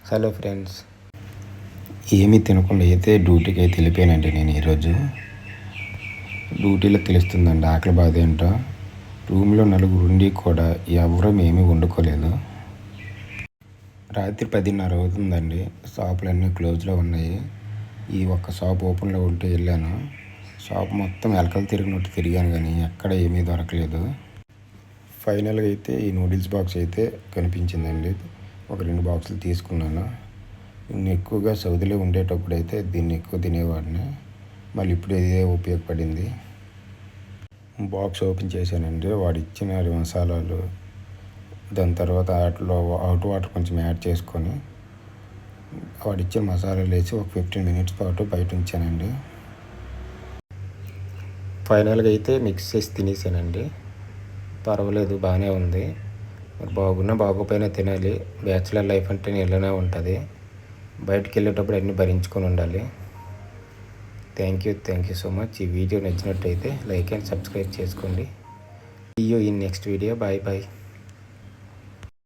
Hello friends, ఏమీ తినకుండా అయితే డ్యూటీకి అయితే వెళ్ళిపోయానండి. నేను ఈరోజు డ్యూటీలో తెలుస్తుందండి ఆకలి బాధ ఏంటో. రూమ్లో నలుగురు ఉండి కూడా ఎవరూ ఏమీ వండుకోలేదు. రాత్రి 10:30 అవుతుందండి. షాపులన్నీ క్లోజ్లో ఉన్నాయి. ఈ ఒక్క షాప్ ఓపెన్లో ఉంటే వెళ్ళాను. షాప్ మొత్తం ఎలకలు తిరిగినట్టు తిరిగాను కానీ ఎక్కడ ఏమీ దొరకలేదు. ఫైనల్గా అయితే ఈ నూడిల్స్ బాక్స్ అయితే కనిపించిందండి. ఒక 2 బాక్సులు తీసుకున్నాను. నేను ఎక్కువగా సౌదీలో ఉండేటప్పుడు అయితే దీన్ని ఎక్కువ తినేవాడిని. మళ్ళీ ఇప్పుడు ఇదే ఉపయోగపడింది. బాక్స్ ఓపెన్ చేశానండి. వాడు ఇచ్చిన మసాలాలు, దాని తర్వాత వాటిలో హాట్ వాటర్ కొంచెం యాడ్ చేసుకొని వాడు ఇచ్చిన మసాలాలు వేసి ఒక 15 మినిట్స్ పాటు బయట ఉంచానండి. ఫైనల్గా అయితే మిక్స్ చేసి తినేసానండి. పర్వాలేదు, బాగానే ఉంది. మరి బాగున్నా బాగోపోయినా తినాలి. బ్యాచిలర్ లైఫ్ అంటే ఇలానే ఉంటుంది. బయటికి వెళ్ళేటప్పుడు అన్నీ భరించుకొని ఉండాలి. Thank you so much. ఈ వీడియో నచ్చినట్టయితే లైక్ అండ్ సబ్స్క్రైబ్ చేసుకోండి. See you in next video. Bye.